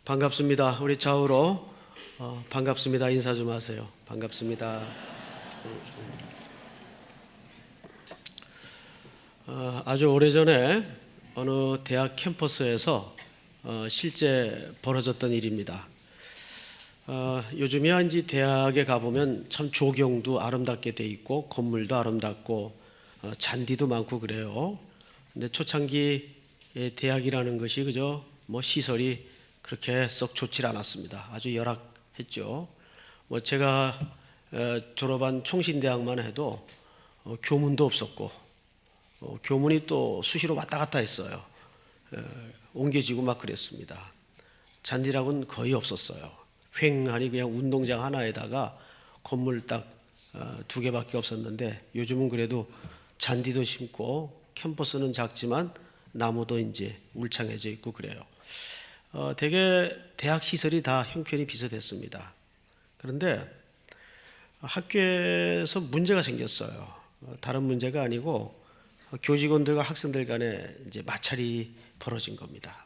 반갑습니다. 우리 좌우로 반갑습니다. 인사 좀 하세요. 반갑습니다. 아주 오래전에 어느 대학 캠퍼스에서 실제 벌어졌던 일입니다. 요즘이야 이제 대학에 가보면 참 조경도 아름답게 돼 있고 건물도 아름답고 잔디도 많고 그래요. 근데 초창기 대학이라는 것이 그저 시설이 그렇게 썩 좋지 않았습니다. 아주 열악했죠. 제가 졸업한 총신대학만 해도 교문도 없었고 교문이 또 수시로 왔다 갔다 했어요. 옮겨지고 막 그랬습니다. 잔디락은 거의 없었어요. 휑하니 그냥 운동장 하나에다가 건물 딱 두 개밖에 없었는데 요즘은 그래도 잔디도 심고 캠퍼스는 작지만 나무도 이제 울창해져 있고 그래요. 대개 대학 시설이 다 형편이 비슷했습니다. 그런데 학교에서 문제가 생겼어요. 다른 문제가 아니고 교직원들과 학생들 간에 이제 마찰이 벌어진 겁니다.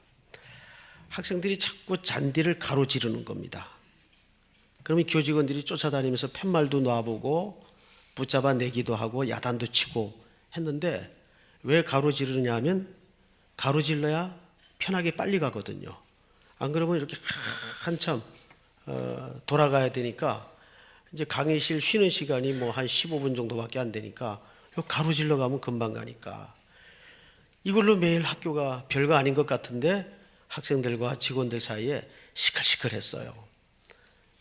학생들이 자꾸 잔디를 가로지르는 겁니다. 그러면 교직원들이 쫓아다니면서 팻말도 놔보고 붙잡아 내기도 하고 야단도 치고 했는데 왜 가로지르냐 하면 가로질러야 편하게 빨리 가거든요. 안 그러면 이렇게 한참 돌아가야 되니까 이제 강의실 쉬는 시간이 한 15분 정도밖에 안 되니까 가로질러 가면 금방 가니까 이걸로 매일 학교가 별거 아닌 것 같은데 학생들과 직원들 사이에 시끌시끌했어요.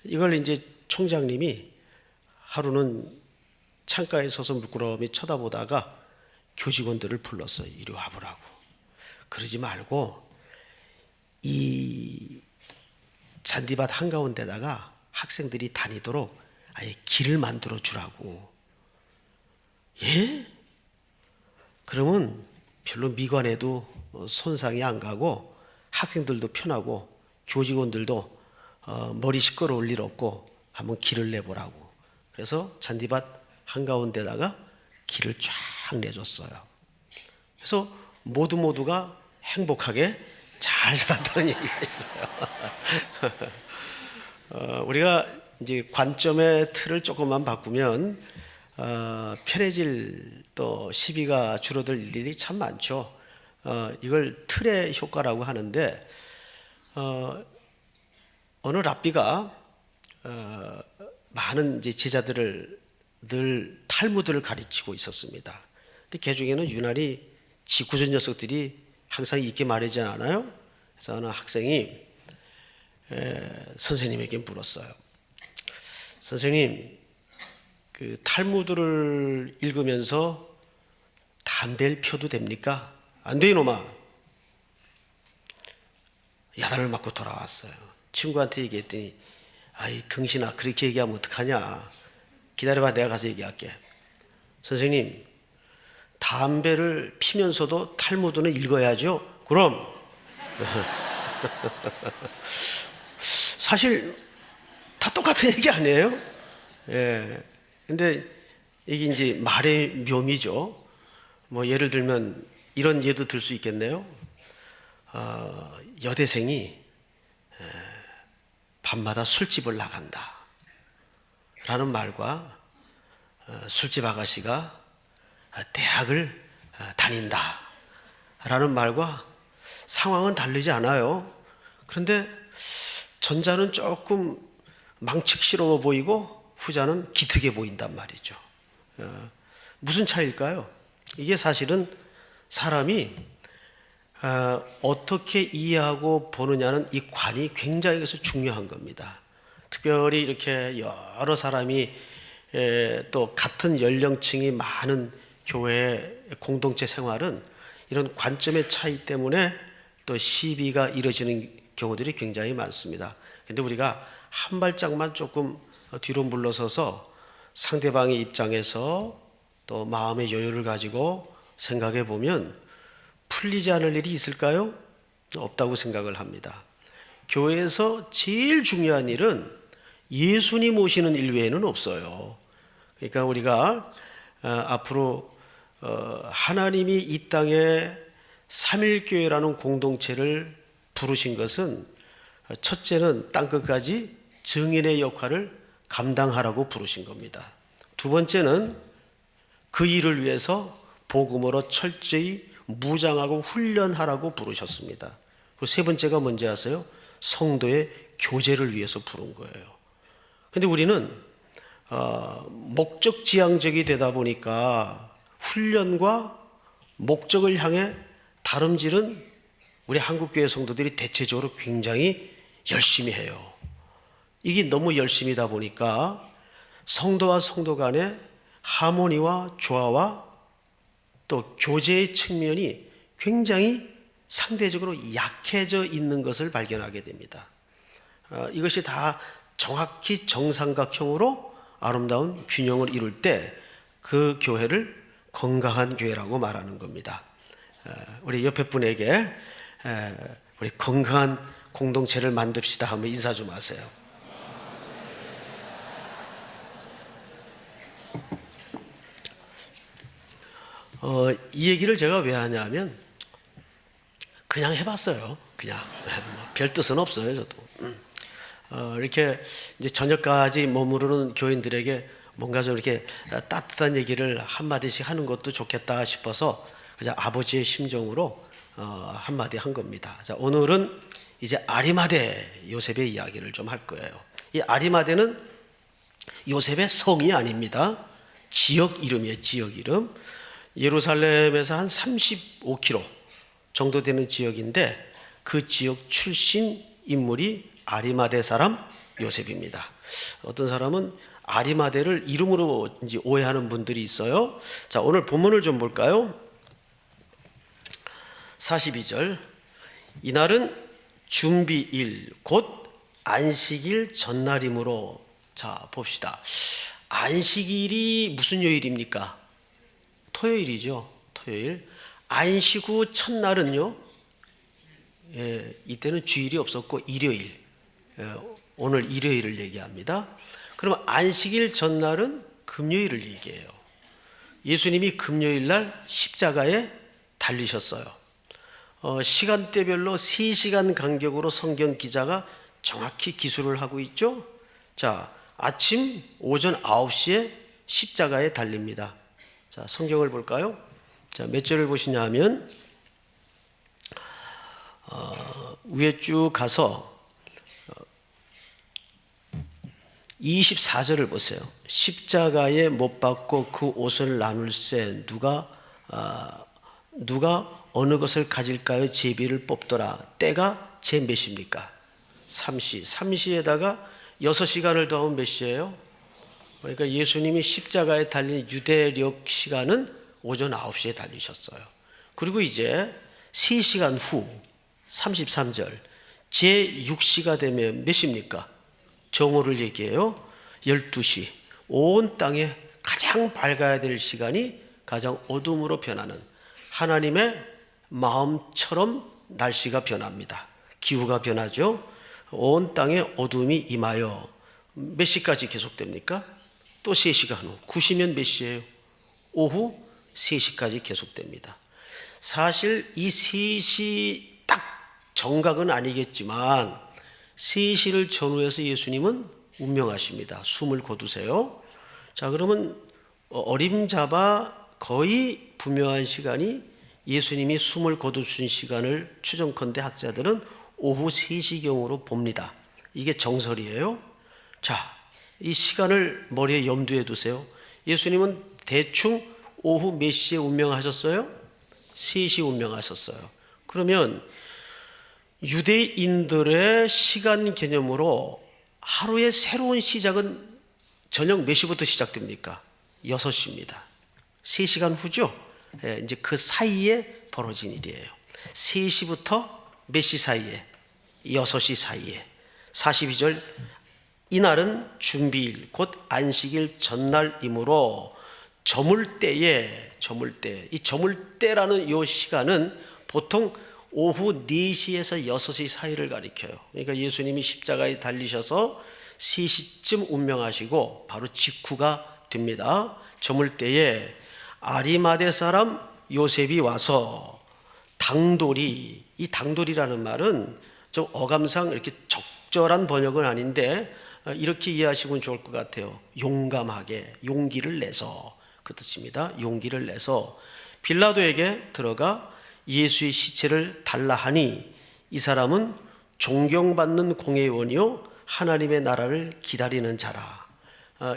이걸 이제 총장님이 하루는 창가에 서서 물끄러미 쳐다보다가 교직원들을 불렀어요. 이리 와보라고. 그러지 말고 이 잔디밭 한가운데다가 학생들이 다니도록 아예 길을 만들어 주라고. 예? 그러면 별로 미관에도 손상이 안 가고 학생들도 편하고 교직원들도 머리 시끄러울 일 없고 한번 길을 내보라고. 그래서 잔디밭 한가운데다가 길을 쫙 내줬어요. 그래서 모두가 행복하게 잘 살았다는 얘기가 있어요. 우리가 이제 관점의 틀을 조금만 바꾸면 편해질 또 시비가 줄어들 일이 참 많죠. 이걸 틀의 효과라고 하는데 어느 랍비가 많은 이제 제자들을 늘 탈무드를 가르치고 있었습니다. 근데 그 중에는 유난히 지구전 녀석들이 항상 있게 말하지 않아요? 그래서 어느 학생이 선생님에게 물었어요. 선생님, 그 탈무드를 읽으면서 담배를 펴도 됩니까? 안 돼, 이놈아. 야단을 맞고 돌아왔어요. 친구한테 얘기했더니 아이 등신아, 그렇게 얘기하면 어떡하냐. 기다려봐, 내가 가서 얘기할게. 선생님, 담배를 피면서도 탈무드는 읽어야죠. 그럼 사실 다 똑같은 얘기 아니에요? 예. 근데 이게 이제 말의 묘미죠. 예를 들면 이런 예도 들 수 있겠네요. 여대생이 밤마다 술집을 나간다 라는 말과 술집 아가씨가 대학을 다닌다 라는 말과 상황은 다르지 않아요. 그런데 전자는 조금 망측스러워 보이고 후자는 기특해 보인단 말이죠. 무슨 차이일까요? 이게 사실은 사람이 어떻게 이해하고 보느냐는 이 관이 굉장히 그래서 중요한 겁니다. 특별히 이렇게 여러 사람이 또 같은 연령층이 많은 교회 공동체 생활은 이런 관점의 차이 때문에 또 시비가 이뤄지는 경우들이 굉장히 많습니다. 근데 우리가 한 발짝만 조금 뒤로 물러서서 상대방의 입장에서 또 마음의 여유를 가지고 생각해 보면 풀리지 않을 일이 있을까요? 없다고 생각을 합니다. 교회에서 제일 중요한 일은 예수님 오시는 일 외에는 없어요. 그러니까 우리가 앞으로 하나님이 이 땅에 삼일교회라는 공동체를 부르신 것은 첫째는 땅끝까지 증인의 역할을 감당하라고 부르신 겁니다. 두 번째는 그 일을 위해서 복음으로 철저히 무장하고 훈련하라고 부르셨습니다. 그리고 세 번째가 뭔지 아세요? 성도의 교제를 위해서 부른 거예요. 그런데 우리는 목적지향적이 되다 보니까 훈련과 목적을 향해 다름질은 우리 한국교회 성도들이 대체적으로 굉장히 열심히 해요. 이게 너무 열심이다 보니까 성도와 성도 간의 하모니와 조화와 또 교제의 측면이 굉장히 상대적으로 약해져 있는 것을 발견하게 됩니다. 이것이 다 정확히 정삼각형으로 아름다운 균형을 이룰 때 그 교회를 건강한 교회라고 말하는 겁니다. 우리 옆에 분에게 우리 건강한 공동체를 만듭시다 하면 인사 좀 하세요. 이 얘기를 제가 왜 하냐면 그냥 해봤어요. 그냥 별 뜻은 없어요. 저도 이렇게 이제 저녁까지 머무르는 교인들에게 뭔가 좀 이렇게 따뜻한 얘기를 한마디씩 하는 것도 좋겠다 싶어서 그냥 아버지의 심정으로 한마디 한 겁니다. 자, 오늘은 이제 아리마대 요셉의 이야기를 좀 할 거예요. 이 아리마대는 요셉의 성이 아닙니다. 지역 이름이에요. 지역 이름. 예루살렘에서 한 35km 정도 되는 지역인데 그 지역 출신 인물이 아리마대 사람 요셉입니다. 어떤 사람은 아리마대를 이름으로 이제 오해하는 분들이 있어요. 자, 오늘 본문을 좀 볼까요? 42절. 이날은 준비일 곧 안식일 전날이므로. 자, 봅시다. 안식일이 무슨 요일입니까? 토요일이죠. 토요일. 안식 후 첫날은요, 이때는 주일이 없었고 일요일. 오늘 일요일을 얘기합니다. 그럼 안식일 전날은 금요일을 얘기해요. 예수님이 금요일 날 십자가에 달리셨어요. 시간대별로 3시간 간격으로 성경 기자가 정확히 기술을 하고 있죠. 자, 아침 오전 9시에 십자가에 달립니다. 자, 성경을 볼까요? 자, 몇 절을 보시냐 하면 위에 쭉 가서 24절을 보세요. 십자가에 못 박고 그 옷을 나눌세 누가 어느 것을 가질까요? 제비를 뽑더라. 때가 제 몇 시입니까? 3시. 3시에다가 6시간을 더하면 몇 시예요? 그러니까 예수님이 십자가에 달린 유대력 시간은 오전 9시에 달리셨어요. 그리고 이제 3시간 후 33절 제6시가 되면 몇 시입니까? 정오를 얘기해요. 12시. 온 땅에 가장 밝아야 될 시간이 가장 어둠으로 변하는 하나님의 마음처럼 날씨가 변합니다. 기후가 변하죠. 온 땅에 어둠이 임하여 몇 시까지 계속됩니까? 또 3시간 후 9시면 몇 시예요? 오후 3시까지 계속됩니다. 사실 이 3시 딱 정각은 아니겠지만 3시를 전후해서 예수님은 운명하십니다. 숨을 거두세요. 자, 그러면 어림잡아 거의 분명한 시간이 예수님이 숨을 거두신 시간을 추정컨대 학자들은 오후 3시경으로 봅니다. 이게 정설이에요. 자, 이 시간을 머리에 염두에 두세요. 예수님은 대충 오후 몇 시에 운명하셨어요? 3시 운명하셨어요. 그러면 유대인들의 시간 개념으로 하루의 새로운 시작은 저녁 몇 시부터 시작됩니까? 6시입니다. 3시간 후죠? 이제 그 사이에 벌어진 일이에요. 3시부터 몇 시 사이에? 6시 사이에. 42절 이날은 준비일 곧 안식일 전날이므로 저물때에 이 저물때라는 이 시간은 보통 오후 4시에서 6시 사이를 가리켜요. 그러니까 예수님이 십자가에 달리셔서 3시쯤 운명하시고 바로 직후가 됩니다. 저물때에 아리마대 사람 요셉이 와서 당돌이, 이 당돌이라는 말은 좀 어감상 이렇게 적절한 번역은 아닌데 이렇게 이해하시면 좋을 것 같아요. 용감하게, 용기를 내서, 그 뜻입니다. 용기를 내서 빌라도에게 들어가 예수의 시체를 달라 하니 이 사람은 존경받는 공회원이요 하나님의 나라를 기다리는 자라.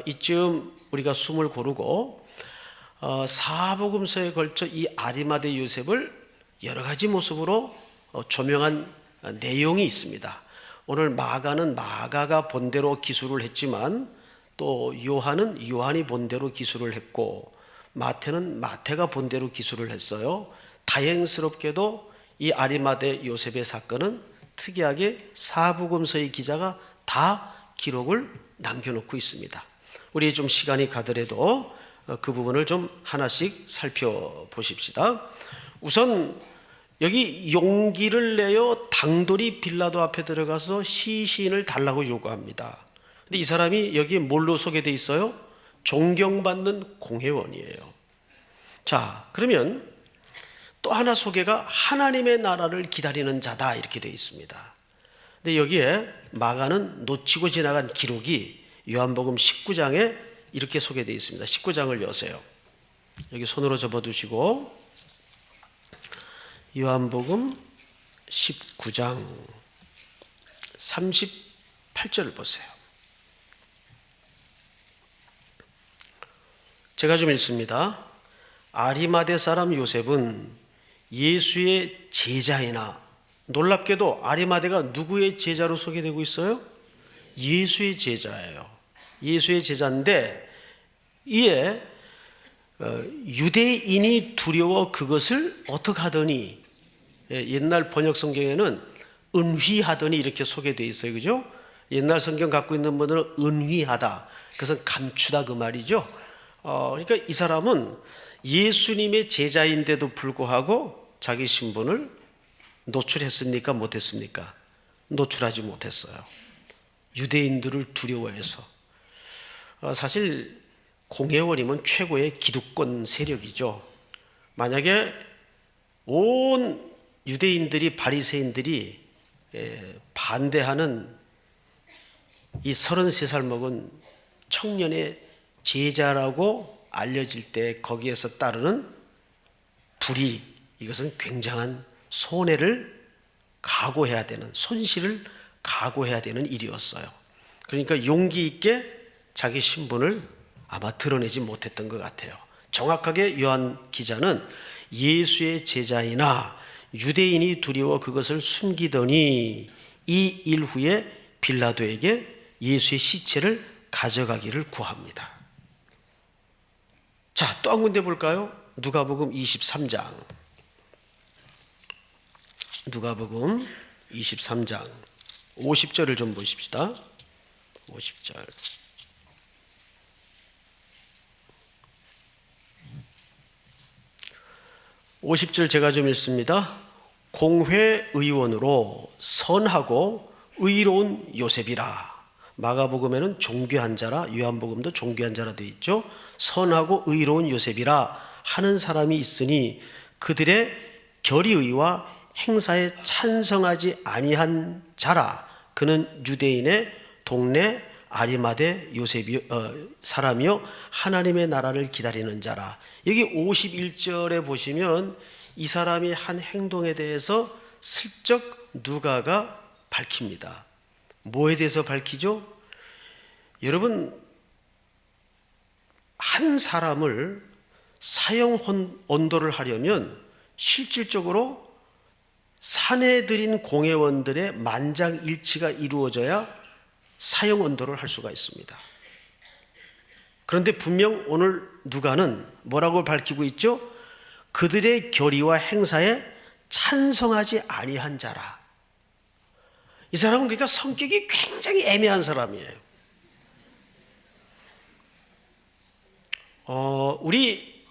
이쯤 우리가 숨을 고르고 사복음서에 걸쳐 이 아리마대 요셉을 여러 가지 모습으로 조명한 내용이 있습니다. 오늘 마가는 마가가 본대로 기술을 했지만 또 요한은 요한이 본대로 기술을 했고 마태는 마태가 본대로 기술을 했어요. 다행스럽게도 이 아리마대 요셉의 사건은 특이하게 사복음서의 기자가 다 기록을 남겨놓고 있습니다. 우리 좀 시간이 가더라도 그 부분을 좀 하나씩 살펴보십시다. 우선 여기 용기를 내어 당돌이 빌라도 앞에 들어가서 시신을 달라고 요구합니다. 근데 이 사람이 여기에 뭘로 소개되어 있어요? 존경받는 공회원이에요. 자, 그러면 또 하나 소개가 하나님의 나라를 기다리는 자다 이렇게 되어 있습니다. 근데 여기에 마가는 놓치고 지나간 기록이 요한복음 19장에 이렇게 소개되어 있습니다. 19장을 여세요. 여기 손으로 접어두시고 요한복음 19장 38절을 보세요. 제가 좀 읽습니다. 아리마대 사람 요셉은 예수의 제자이나, 놀랍게도 아리마대가 누구의 제자로 소개되고 있어요? 예수의 제자예요. 예수의 제자인데 이에 유대인이 두려워 그것을 어떻게 하더니, 옛날 번역 성경에는 은휘하더니 이렇게 소개되어 있어요. 그죠? 옛날 성경 갖고 있는 분들은 은휘하다, 그것은 감추다 그 말이죠. 그러니까 이 사람은 예수님의 제자인데도 불구하고 자기 신분을 노출했습니까? 못했습니까? 노출하지 못했어요. 유대인들을 두려워해서. 사실 공회원이면 최고의 기득권 세력이죠. 만약에 온 유대인들이, 바리새인들이 반대하는 이 33살 먹은 청년의 제자라고 알려질 때 거기에서 따르는 불이익, 이것은 굉장한 손해를 각오해야 되는, 손실을 각오해야 되는 일이었어요. 그러니까 용기 있게 자기 신분을 아마 드러내지 못했던 것 같아요. 정확하게 요한 기자는 예수의 제자이나 유대인이 두려워 그것을 숨기더니 이 일 후에 빌라도에게 예수의 시체를 가져가기를 구합니다. 자, 또 한 군데 볼까요? 누가복음 23장. 누가복음 23장 50절을 좀 보십시다. 50절. 50절 제가 좀 읽습니다. 공회의원으로 선하고 의로운 요셉이라. 마가복음에는 존귀한 자라, 요한복음도 존귀한 자라 되어 있죠. 선하고 의로운 요셉이라 하는 사람이 있으니 그들의 결의의와 행사에 찬성하지 아니한 자라. 그는 유대인의 동네 아리마대 요셉이 사람이요 하나님의 나라를 기다리는 자라. 여기 51절에 보시면 이 사람이 한 행동에 대해서 슬쩍 누가가 밝힙니다. 뭐에 대해서 밝히죠? 여러분, 한 사람을 사형 언도를 하려면 실질적으로 사내들인 공회원들의 만장일치가 이루어져야 사형 언도를 할 수가 있습니다. 그런데 분명 오늘 누가는 뭐라고 밝히고 있죠? 그들의 결의와 행사에 찬성하지 아니한 자라. 이 사람은 그러니까 성격이 굉장히 애매한 사람이에요. 우리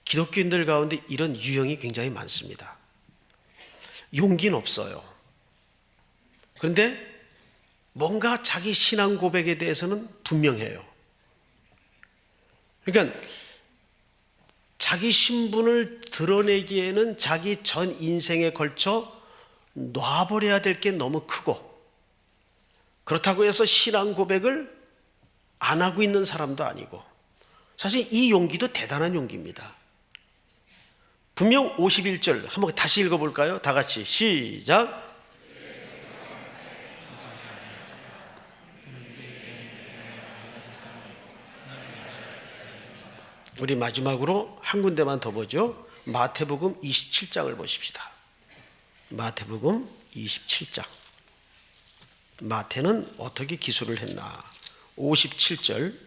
기독교인들 가운데 이런 유형이 굉장히 많습니다. 용기는 없어요. 그런데 뭔가 자기 신앙 고백에 대해서는 분명해요. 그러니까 자기 신분을 드러내기에는 자기 전 인생에 걸쳐 놔버려야 될 게 너무 크고, 그렇다고 해서 신앙 고백을 안 하고 있는 사람도 아니고, 사실 이 용기도 대단한 용기입니다. 분명 51절 한번 다시 읽어볼까요? 다 같이 시작. 우리 마지막으로 한 군데만 더 보죠. 마태복음 27장을 보십시다. 마태복음 27장. 마태는 어떻게 기술을 했나? 57절.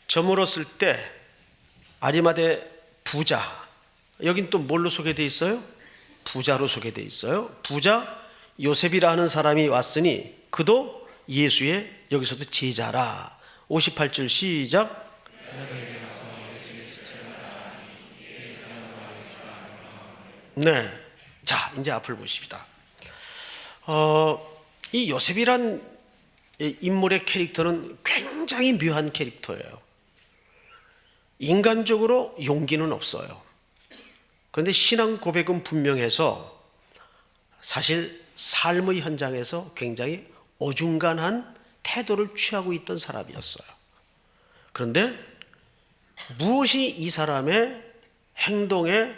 저물었을 때 아리마대 부자, 여긴 또 뭘로 소개되어 있어요? 부자로 소개되어 있어요. 부자 요셉이라 하는 사람이 왔으니 그도 예수의, 여기서도 제자라. 58절 시작. 네, 자 이제 앞을 보십시다. 이 요셉이란 인물의 캐릭터는 굉장히 묘한 캐릭터예요. 인간적으로 용기는 없어요. 그런데 신앙 고백은 분명해서 사실 삶의 현장에서 굉장히 어중간한 태도를 취하고 있던 사람이었어요. 그런데 무엇이 이 사람의 행동의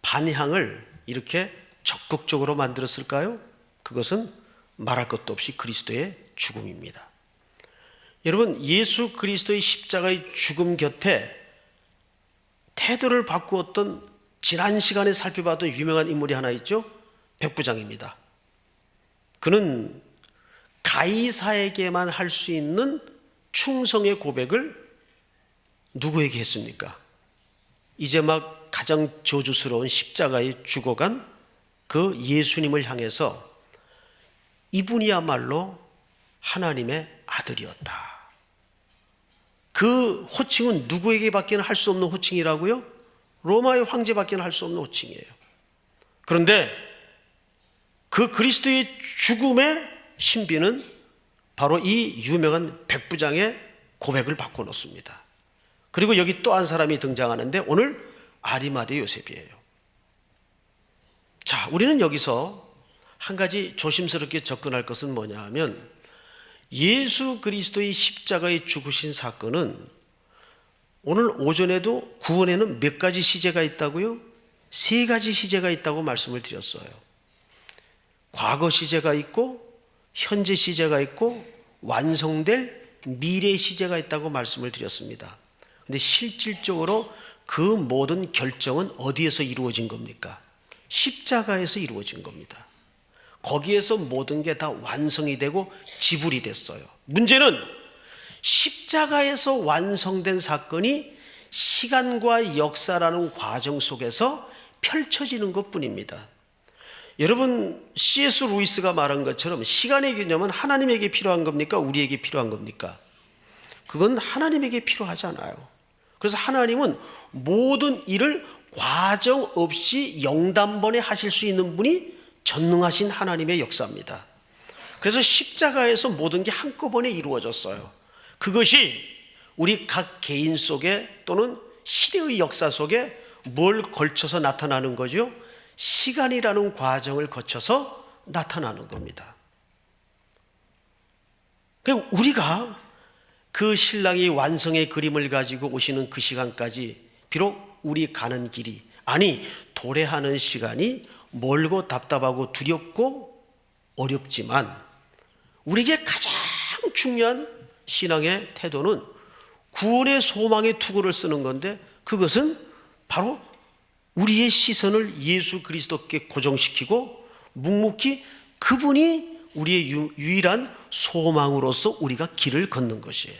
반향을 이렇게 적극적으로 만들었을까요? 그것은 말할 것도 없이 그리스도의 죽음입니다. 여러분, 예수 그리스도의 십자가의 죽음 곁에 태도를 바꾸었던, 지난 시간에 살펴봤던 유명한 인물이 하나 있죠. 백부장입니다. 그는 가이사에게만 할 수 있는 충성의 고백을 누구에게 했습니까? 이제 막 가장 저주스러운 십자가에 죽어간 그 예수님을 향해서 이분이야말로 하나님의 아들이었다. 그 호칭은 누구에게밖에 할 수 없는 호칭이라고요? 로마의 황제밖에 할 수 없는 호칭이에요. 그런데 그 그리스도의 죽음의 신비는 바로 이 유명한 백부장의 고백을 바꿔놓습니다. 그리고 여기 또 한 사람이 등장하는데 오늘 아리마대 요셉이에요. 자, 우리는 여기서 한 가지 조심스럽게 접근할 것은 뭐냐 하면, 예수 그리스도의 십자가에 죽으신 사건은 오늘 오전에도 구원에는 몇 가지 시제가 있다고요? 3가지 시제가 있다고 말씀을 드렸어요. 과거 시제가 있고, 현재 시제가 있고, 완성될 미래 시제가 있다고 말씀을 드렸습니다. 그런데 실질적으로 그 모든 결정은 어디에서 이루어진 겁니까? 십자가에서 이루어진 겁니다. 거기에서 모든 게 다 완성이 되고 지불이 됐어요. 문제는 십자가에서 완성된 사건이 시간과 역사라는 과정 속에서 펼쳐지는 것뿐입니다. 여러분, C.S. 루이스가 말한 것처럼 시간의 개념은 하나님에게 필요한 겁니까? 우리에게 필요한 겁니까? 그건 하나님에게 필요하지 않아요. 그래서 하나님은 모든 일을 과정 없이 영단번에 하실 수 있는 분이 전능하신 하나님의 역사입니다. 그래서 십자가에서 모든 게 한꺼번에 이루어졌어요. 그것이 우리 각 개인 속에 또는 시대의 역사 속에 뭘 걸쳐서 나타나는 거죠? 시간이라는 과정을 거쳐서 나타나는 겁니다. 그러니까 우리가 그 신랑이 완성의 그림을 가지고 오시는 그 시간까지 비록 우리 가는 길이, 아니 도래하는 시간이 멀고 답답하고 두렵고 어렵지만, 우리에게 가장 중요한 신앙의 태도는 구원의 소망의 투구를 쓰는 건데, 그것은 바로 우리의 시선을 예수 그리스도께 고정시키고 묵묵히 그분이 우리의 유일한 소망으로서 우리가 길을 걷는 것이에요.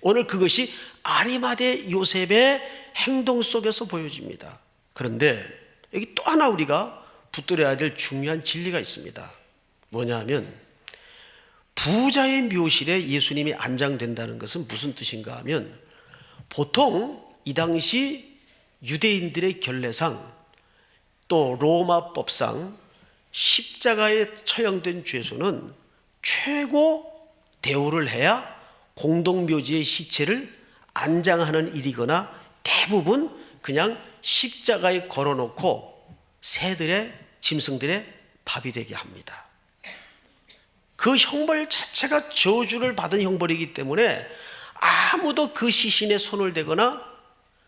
오늘 그것이 아리마대 요셉의 행동 속에서 보여집니다. 그런데 여기 또 하나 우리가 붙들어야 될 중요한 진리가 있습니다. 뭐냐 하면, 부자의 묘실에 예수님이 안장된다는 것은 무슨 뜻인가 하면, 보통 이 당시 유대인들의 결례상 또 로마법상 십자가에 처형된 죄수는 최고 대우를 해야 공동묘지의 시체를 안장하는 일이거나, 대부분 그냥 십자가에 걸어놓고 새들의, 짐승들의 밥이 되게 합니다. 그 형벌 자체가 저주를 받은 형벌이기 때문에 아무도 그 시신에 손을 대거나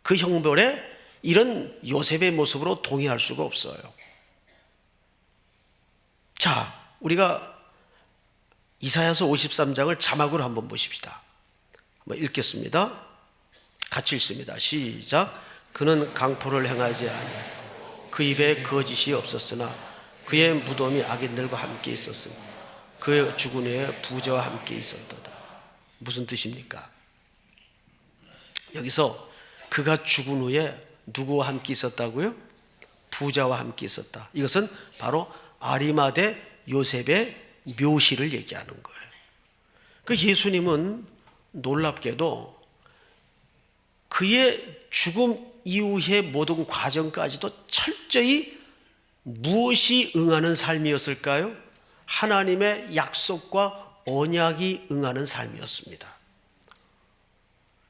그 형벌에 이런 요셉의 모습으로 동의할 수가 없어요. 자, 우리가 이사야서 53장을 자막으로 한번 보십시다. 한번 읽겠습니다. 같이 읽습니다. 시작. 그는 강포를 행하지 아니하고 그 입에 거짓이 없었으나 그의 무덤이 악인들과 함께 있었으니 그의 죽은 후에 부자와 함께 있었도다. 무슨 뜻입니까? 여기서 그가 죽은 후에 누구와 함께 있었다고요? 부자와 함께 있었다. 이것은 바로 아리마대 요셉의 묘시를 얘기하는 거예요. 그 예수님은 놀랍게도 그의 죽음 이후의 모든 과정까지도 철저히 무엇이 응하는 삶이었을까요? 하나님의 약속과 언약이 응하는 삶이었습니다.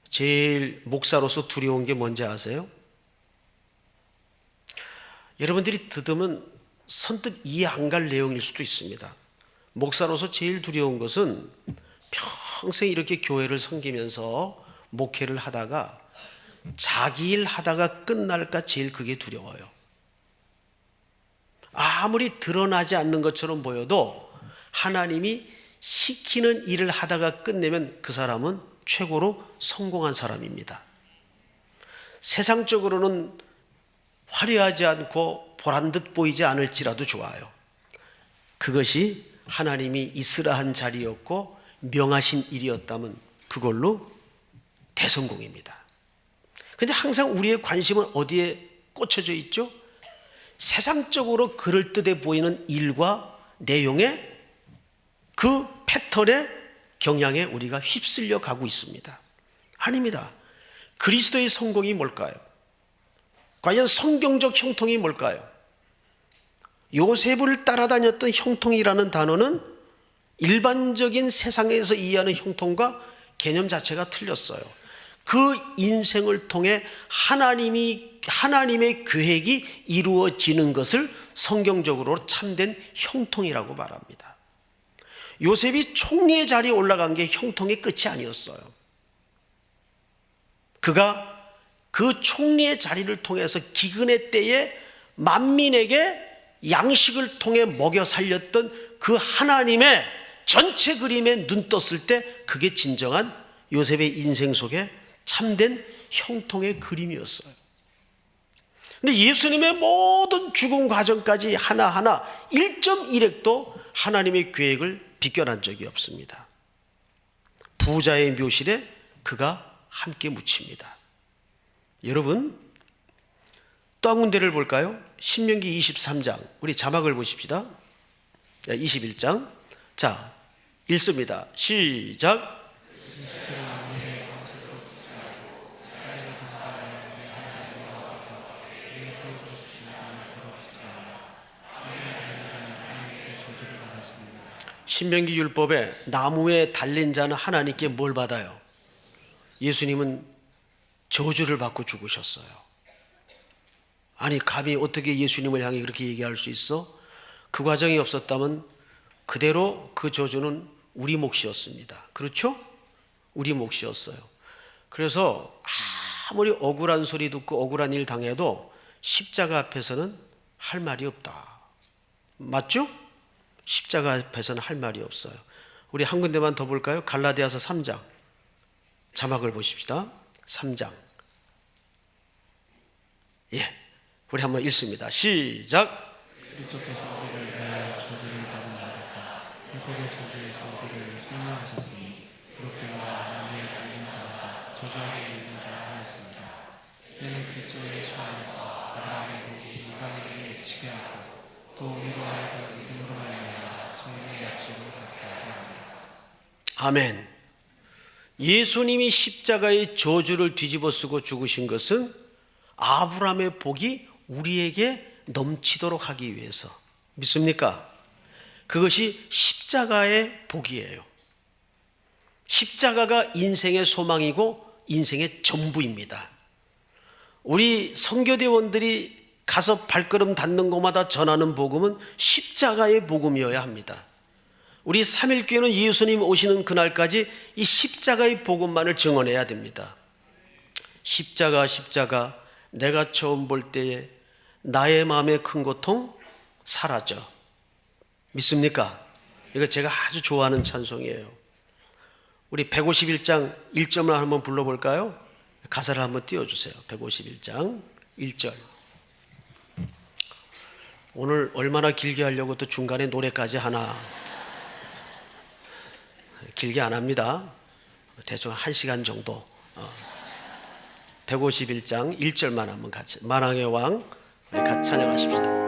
제일 목사로서 두려운 게 뭔지 아세요? 여러분들이 듣으면 선뜻 이해 안 갈 내용일 수도 있습니다. 목사로서 제일 두려운 것은 평생 이렇게 교회를 섬기면서 목회를 하다가 자기 일 하다가 끝날까 제일 그게 두려워요. 아무리 드러나지 않는 것처럼 보여도 하나님이 시키는 일을 하다가 끝내면 그 사람은 최고로 성공한 사람입니다. 세상적으로는 화려하지 않고 보란듯 보이지 않을지라도 좋아요. 그것이 하나님이 있으라 한 자리였고 명하신 일이었다면 그걸로 대성공입니다. 그런데 항상 우리의 관심은 어디에 꽂혀져 있죠? 세상적으로 그럴듯해 보이는 일과 내용의 그 패턴의 경향에 우리가 휩쓸려 가고 있습니다. 아닙니다. 그리스도의 성공이 뭘까요? 과연 성경적 형통이 뭘까요? 요셉을 따라다녔던 형통이라는 단어는 일반적인 세상에서 이해하는 형통과 개념 자체가 틀렸어요. 그 인생을 통해 하나님의 계획이 이루어지는 것을 성경적으로 참된 형통이라고 말합니다. 요셉이 총리의 자리에 올라간 게 형통의 끝이 아니었어요. 그가 그 총리의 자리를 통해서 기근의 때에 만민에게 양식을 통해 먹여 살렸던 그 하나님의 전체 그림에 눈 떴을 때 그게 진정한 요셉의 인생 속에 참된 형통의 그림이었어요. 근데 예수님의 모든 죽음 과정까지 하나하나 1.1획도 하나님의 계획을 비껴난 적이 없습니다. 부자의 묘실에 그가 함께 묻힙니다. 여러분, 또 한 군데를 볼까요? 신명기 23장, 우리 자막을 보십시다. 21장. 자, 읽습니다. 시작. 신명기 율법에 나무에 달린 자는 하나님께 뭘 받아요? 예수님은 저주를 받고 죽으셨어요. 아니, 감히 어떻게 예수님을 향해 그렇게 얘기할 수 있어? 그 과정이 없었다면 그대로 그 저주는 우리 몫이었습니다. 그렇죠? 우리 몫이었어요. 그래서 아무리 억울한 소리 듣고 억울한 일 당해도 십자가 앞에서는 할 말이 없다. 맞죠? 십자가 앞에서는 할 말이 없어요. 우리 한 군데만 더 볼까요? 갈라디아서 3장 자막을 보십시다. 3장. 예, 우리 한번 읽습니다. 시작. 그리스도께서 우리를 위하여 저주를 받은 받아서 율법의 저주에서 우리를 설명하셨으니 그렇게와 나무에 달린 자마다 저주하게 있는 자라 하였습니다. 이는 그리스도의 수 안에서 아브라함의 복이 이방인에게 치게 하고 또 우리로 하여금 믿음으로 말미암아 성령의 약속을 받게 하려 합니다. 아멘. 예수님이 십자가의 저주를 뒤집어쓰고 죽으신 것은 아브라함의 복이 우리에게 넘치도록 하기 위해서. 믿습니까? 그것이 십자가의 복이에요. 십자가가 인생의 소망이고 인생의 전부입니다. 우리 선교대원들이 가서 발걸음 닿는 곳마다 전하는 복음은 십자가의 복음이어야 합니다. 우리 삼일교회는 예수님 오시는 그날까지 이 십자가의 복음만을 증언해야 됩니다. 십자가 십자가 내가 처음 볼 때에 나의 마음의 큰 고통 사라져. 믿습니까? 이거 제가 아주 좋아하는 찬송이에요. 우리 151장 1절만 한번 불러볼까요? 가사를 한번 띄워주세요. 151장 1절. 오늘 얼마나 길게 하려고 또 중간에 노래까지 하나. 길게 안 합니다. 대충 1시간 정도. 151장 1절만 한번 같이, 만왕의 왕 우리 같이 찬양하십시다.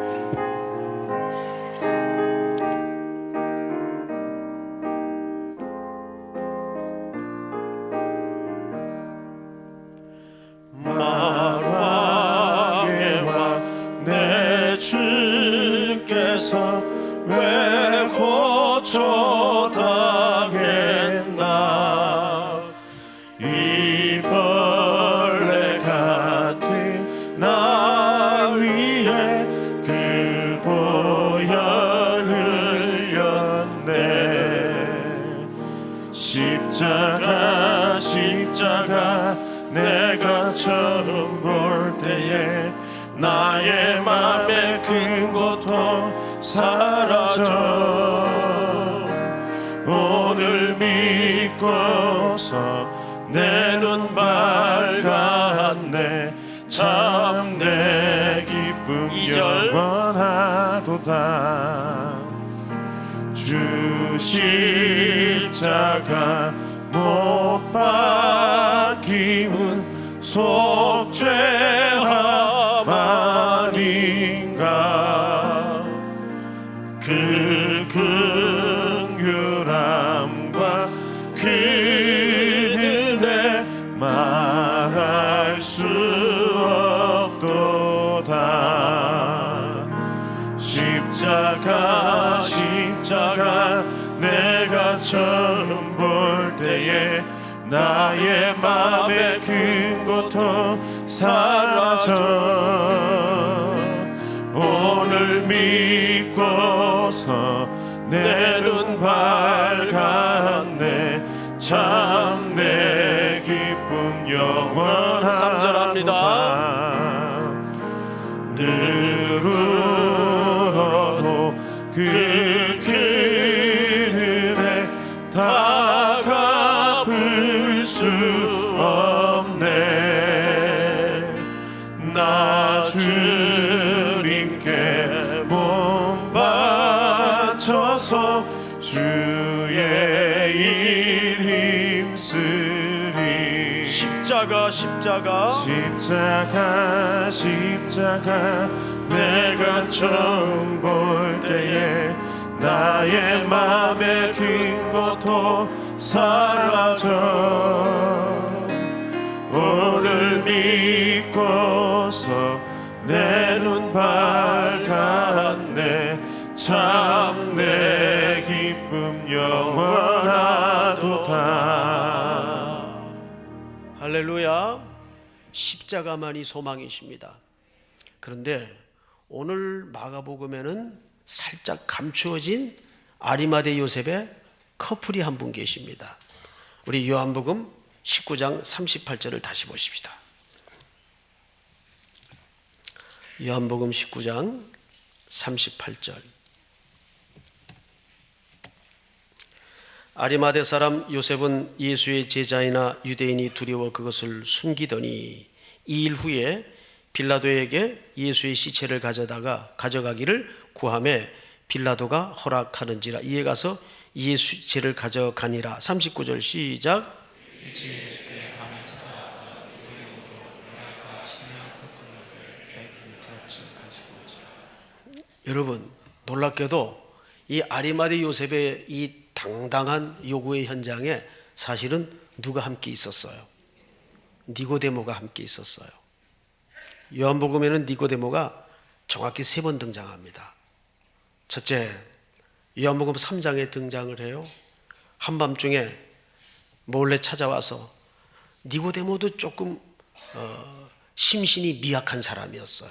만왕의 왕 내 주께서 왜 고초당했나. 이 벌레 같은 나 위에 그 보혈 흘렸네. 십자가 십자가 내가 처음 볼 때에 나의 맘에 큰 고통 사라져. 오늘 믿고서 내 눈 밝았네. 참 내 기쁨 영원하도다. 주 십자가 못 박힘은 속죄함 아닌가. 그 긍휼함과 그 은혜 말할 수 없도다. 십자가 십자가 내가 처음 볼 때에 나의 맘에 큰 고통 사라져. 오늘 믿고서 내 눈 밝았네. 참 내 기쁨 영원하도다. 늘 울어도 그 큰 은혜 다 갚을 수 없네. 나 주님께 몸 바쳐서 주의 일 힘쓰리. 십자가 십자가 십자가 십자가 내가 처음 볼 때에 나의 맘에 큰 고통 사라져. 오늘 믿고서 내 눈 밝았네. 참 내 기쁨 영원하도다. 할렐루야. 십자가만이 소망이십니다. 그런데 오늘 마가복음에는 살짝 감추어진 아리마대 요셉의 커플이 한 분 계십니다. 우리 요한복음 19장 38절을 다시 보십시다. 요한복음 19장 38절. 아리마대 사람 요셉은 예수의 제자이나 유대인이 두려워 그것을 숨기더니 2일 후에 빌라도에게 예수의 시체를 가져가기를 구하매 빌라도가 허락하는지라. 이에 가서 예수 시체를 가져가니라. 39절 시작. 여러분, 놀랍게도 이 아리마대 요셉의 이 당당한 요구의 현장에 사실은 누가 함께 있었어요? 니고데모가 함께 있었어요. 요한복음에는 니고데모가 정확히 3번 등장합니다. 첫째, 요한복음 3장에 등장을 해요. 한밤중에 몰래 찾아와서, 니고데모도 조금 심신이 미약한 사람이었어요.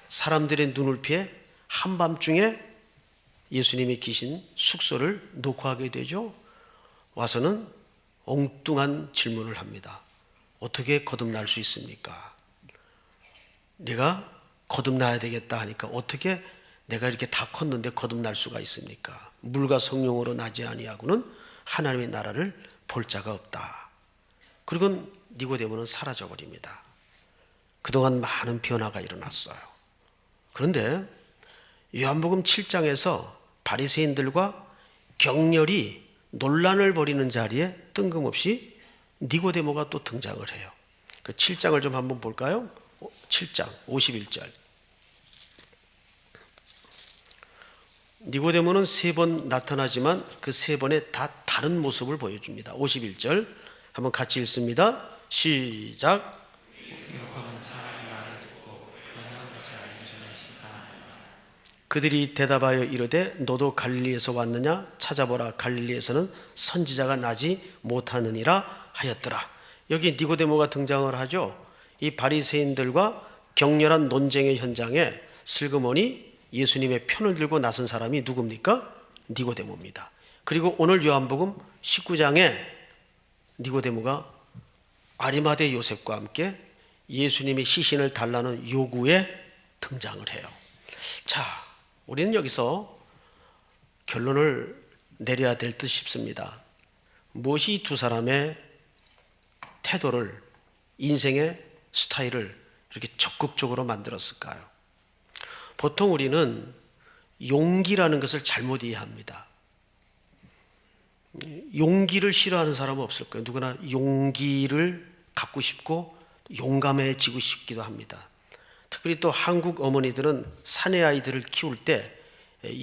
사람들의 눈을 피해 한밤중에 예수님이 계신 숙소를 녹화하게 되죠. 와서는 엉뚱한 질문을 합니다. 어떻게 거듭날 수 있습니까? 내가 거듭나야 되겠다 하니까 어떻게 내가 이렇게 다 컸는데 거듭날 수가 있습니까? 물과 성령으로 나지 아니하고는 하나님의 나라를 볼 자가 없다. 그리고 니고데모는 사라져 버립니다. 그동안 많은 변화가 일어났어요. 그런데 요한복음 7장에서 바리새인들과 격렬히 논란을 벌이는 자리에 뜬금없이 니고데모가 또 등장을 해요. 그 7장을 좀 한번 볼까요? 7장 51절. 니고데모는 3번 나타나지만 그 3번에 다 다른 모습을 보여줍니다. 51절 한번 같이 읽습니다. 시작. 그들이 대답하여 이르되 너도 갈릴리에서 왔느냐? 찾아보라, 갈릴리에서는 선지자가 나지 못하느니라 하였더라. 여기 니고데모가 등장을 하죠. 이 바리새인들과 격렬한 논쟁의 현장에 슬그머니 예수님의 편을 들고 나선 사람이 누굽니까? 니고데모입니다. 그리고 오늘 요한복음 19장에 니고데모가 아리마대 요셉과 함께 예수님의 시신을 달라는 요구에 등장을 해요. 자, 우리는 여기서 결론을 내려야 될 듯 싶습니다. 무엇이 이 두 사람의 태도를, 인생의 스타일을 이렇게 적극적으로 만들었을까요? 보통 우리는 용기라는 것을 잘못 이해합니다. 용기를 싫어하는 사람은 없을 거예요. 누구나 용기를 갖고 싶고 용감해지고 싶기도 합니다. 특별히 또 한국 어머니들은 사내 아이들을 키울 때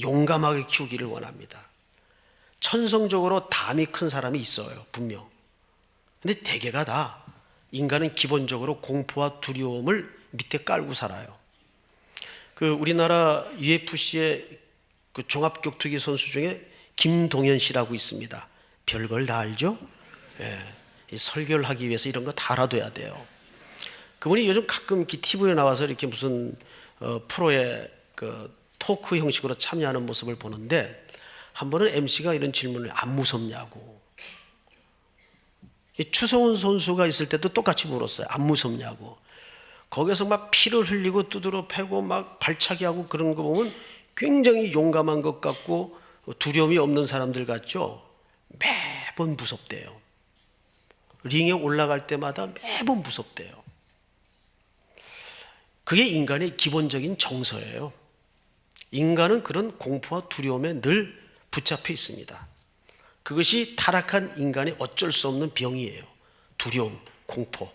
용감하게 키우기를 원합니다. 천성적으로 담이 큰 사람이 있어요, 분명. 근데 대개가 다 인간은 기본적으로 공포와 두려움을 밑에 깔고 살아요. 그 우리나라 UFC의 그 종합격투기 선수 중에 김동현 씨라고 있습니다. 별걸 다 알죠? 예, 설교를 하기 위해서 이런 거 다 알아둬야 돼요. 그분이 요즘 가끔 이렇게 TV에 나와서 이렇게 무슨 프로의 그 토크 형식으로 참여하는 모습을 보는데 한 번은 MC가 이런 질문을 안 무섭냐고. 추성훈 선수가 있을 때도 똑같이 물었어요. 안 무섭냐고. 거기서 막 피를 흘리고 두드러 패고 막 발차기 하고 그런 거 보면 굉장히 용감한 것 같고 두려움이 없는 사람들 같죠. 매번 무섭대요. 링에 올라갈 때마다 매번 무섭대요. 그게 인간의 기본적인 정서예요. 인간은 그런 공포와 두려움에 늘 붙잡혀 있습니다. 그것이 타락한 인간의 어쩔 수 없는 병이에요. 두려움, 공포.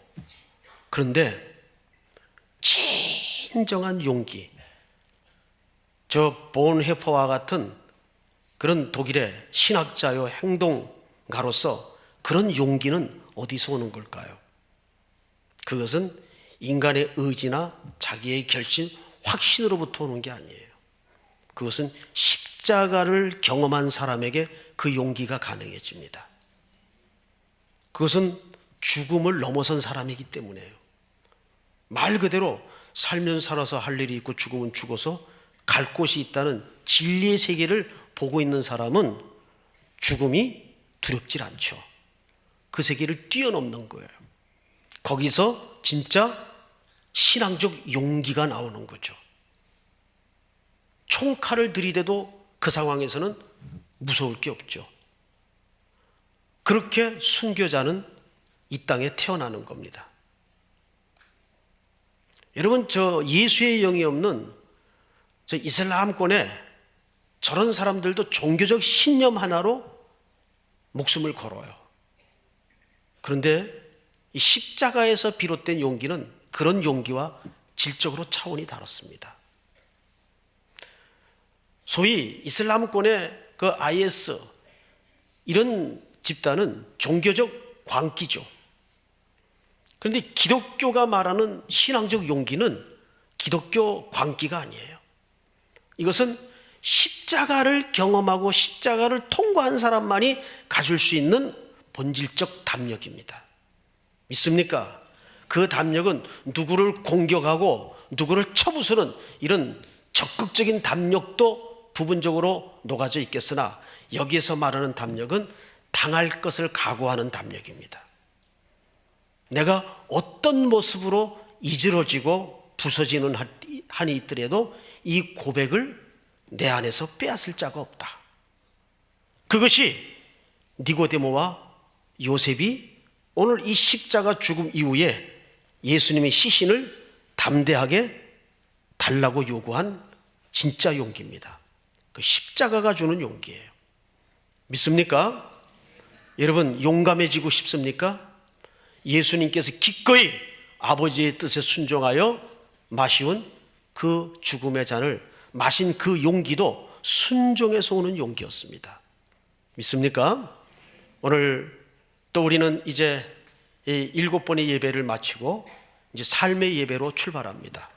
그런데 진정한 용기, 저 본헤퍼와 같은 그런 독일의 신학자요 행동가로서 그런 용기는 어디서 오는 걸까요? 그것은 인간의 의지나 자기의 결심, 확신으로부터 오는 게 아니에요. 그것은 십자가를 경험한 사람에게 그 용기가 가능해집니다. 그것은 죽음을 넘어선 사람이기 때문에요. 말 그대로 살면 살아서 할 일이 있고 죽으면 죽어서 갈 곳이 있다는 진리의 세계를 보고 있는 사람은 죽음이 두렵질 않죠. 그 세계를 뛰어넘는 거예요. 거기서 진짜 신앙적 용기가 나오는 거죠. 총칼을 들이대도 그 상황에서는 무서울 게 없죠. 그렇게 순교자는 이 땅에 태어나는 겁니다. 여러분, 저 예수의 영이 없는 저 이슬람권에 저런 사람들도 종교적 신념 하나로 목숨을 걸어요. 그런데 이 십자가에서 비롯된 용기는 그런 용기와 질적으로 차원이 다릅니다. 소위 이슬람권의 그 IS 이런 집단은 종교적 광기죠. 그런데 기독교가 말하는 신앙적 용기는 기독교 광기가 아니에요. 이것은 십자가를 경험하고 십자가를 통과한 사람만이 가질 수 있는 본질적 담력입니다. 믿습니까? 그 담력은 누구를 공격하고 누구를 쳐부수는 이런 적극적인 담력도 부분적으로 녹아져 있겠으나 여기에서 말하는 담력은 당할 것을 각오하는 담력입니다. 내가 어떤 모습으로 이지러지고 부서지는 한이 있더라도 이 고백을 내 안에서 빼앗을 자가 없다. 그것이 니고데모와 요셉이 오늘 이 십자가 죽음 이후에 예수님의 시신을 담대하게 달라고 요구한 진짜 용기입니다. 그 십자가가 주는 용기예요. 믿습니까? 여러분, 용감해지고 싶습니까? 예수님께서 기꺼이 아버지의 뜻에 순종하여 마시운 그 죽음의 잔을 마신 그 용기도 순종에서 오는 용기였습니다. 믿습니까? 오늘 또 우리는 이제 이 7번의 예배를 마치고 이제 삶의 예배로 출발합니다.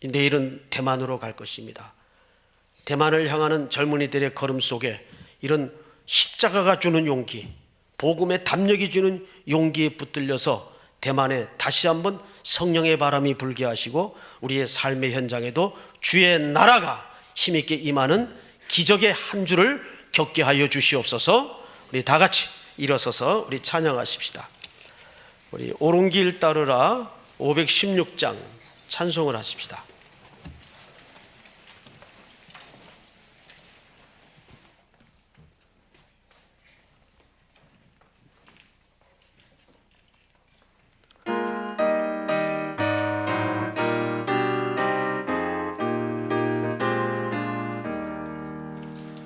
내일은 대만으로 갈 것입니다. 대만을 향하는 젊은이들의 걸음 속에 이런 십자가가 주는 용기, 복음의 담력이 주는 용기에 붙들려서 대만에 다시 한번 성령의 바람이 불게 하시고 우리의 삶의 현장에도 주의 나라가 힘있게 임하는 기적의 한 주를 겪게 하여 주시옵소서. 우리 다 같이 일어서서 우리 찬양하십시다. 우리 옳은 길 따르라 516장 찬송을 하십시다.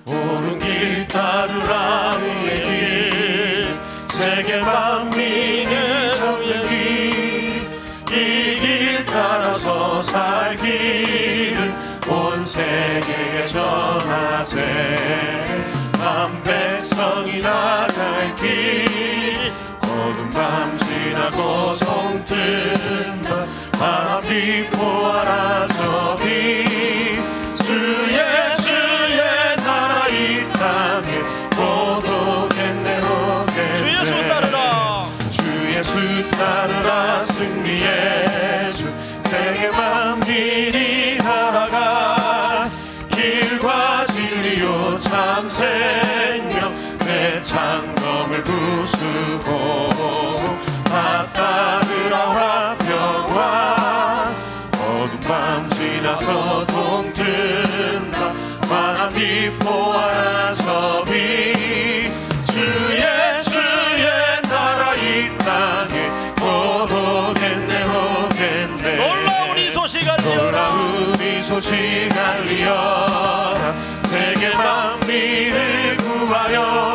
옳은 길 따르라 의의 길 세계 만민의 정의 길이 길 따라서 살기를 온 세계에 전하세 만 백성이 나갈 길 어두운 밤 지나고 성뜬다 바람 비포하라 저비 주 예수의 나라 이 땅에 고독했네 오겠네 주 예수 따르라 주 예수 따르라 승리의 주 세계 만민이 나아가 길과 진리요 참 생명 내 창검을 부수고 다 따르라 화평화 어두운 밤 지나서 동뜬다 환한 비포하라 저비 주 예수의 나라 이 땅에 고독했네 오겠네 놀라운 이 소식 알리어라 놀라운 이 소식 알리어라 세계 만민을 구하려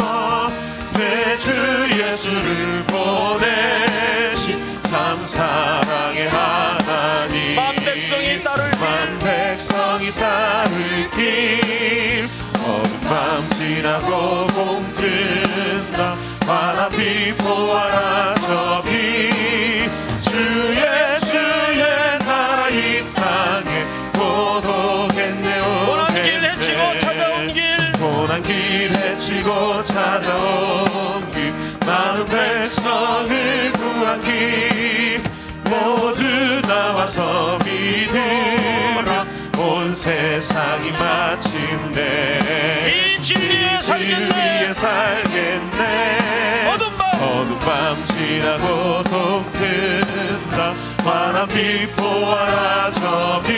내 주 예수를 보내신 참 사랑의 하나님 만 백성이 따를 만 백성이 따를 길 어두운 밤 지나고 동뜬다 환한 비포하라 저비 주 예수의 나라 이 땅에 고독했네 고난 길 헤치고 오겠네 찾아온 길 고난 길 헤치고 찾아온 길 많은 백성을 구한 길 모두 나와서 믿으라 온 세상이 마침내 이 진리에 살겠네 어두운 밤 지나고 동뜬다 환한 비포하라 저비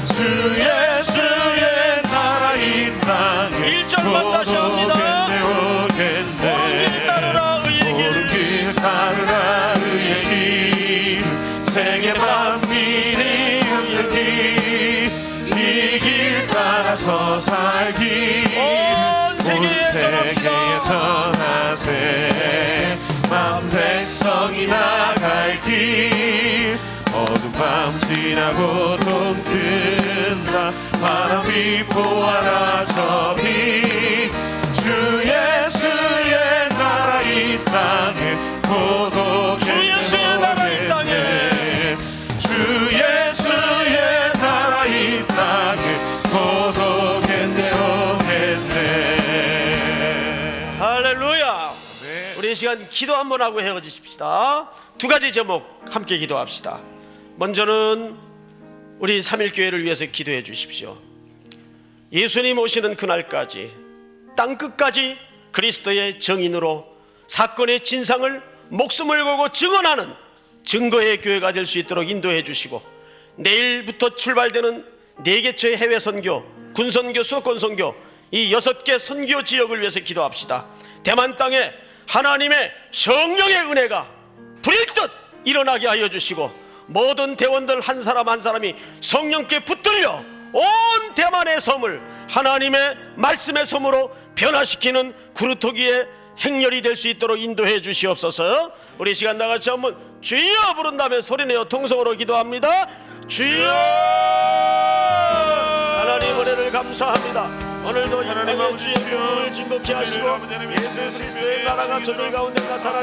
주 예수의 나라 이 땅에 1절만 다시 합니다. 오겠네 옳은 길 따르라 의의 길 옳은 길 따르라 의의 길 세계 만민이 없는 길이 길 따라서 살기 온 세계에 전하세 만 백성이 나갈 길 어두운 밤 지나고 동뜬다 바람 비포하라 저비 주 예수의 나라 이 땅에 고독했네 주 예수의 나라 이 땅에 주 예수의 나라 이 땅에 고독했네 오겠네 할렐루야. 우리 이 시간 기도 한번 하고 헤어지십시다. 두 가지 제목 함께 기도합시다. 먼저는 우리 삼일교회를 위해서 기도해 주십시오. 예수님 오시는 그날까지 땅 끝까지 그리스도의 정인으로 사건의 진상을 목숨을 걸고 증언하는 증거의 교회가 될 수 있도록 인도해 주시고, 내일부터 출발되는 4개처의 해외 선교, 군선교, 수도권 선교, 이 6개 선교 지역을 위해서 기도합시다. 대만 땅에 하나님의 성령의 은혜가 불일 듯 일어나게 하여 주시고, 모든 대원들 한 사람 한 사람이 성령께 붙들려 온 대만의 섬을 하나님의 말씀의 섬으로 변화시키는 구루토기의 행렬이 될 수 있도록 인도해 주시옵소서. 우리 시간 나같이 한번 주여 부른 다음에 소리내어 통성으로 기도합니다. 주여! 하나님 은혜를 감사합니다. 오늘도 영광의 주의 이름을 증거케 하시고 예수 그리스도의 나라가 저들 가운데 나타나게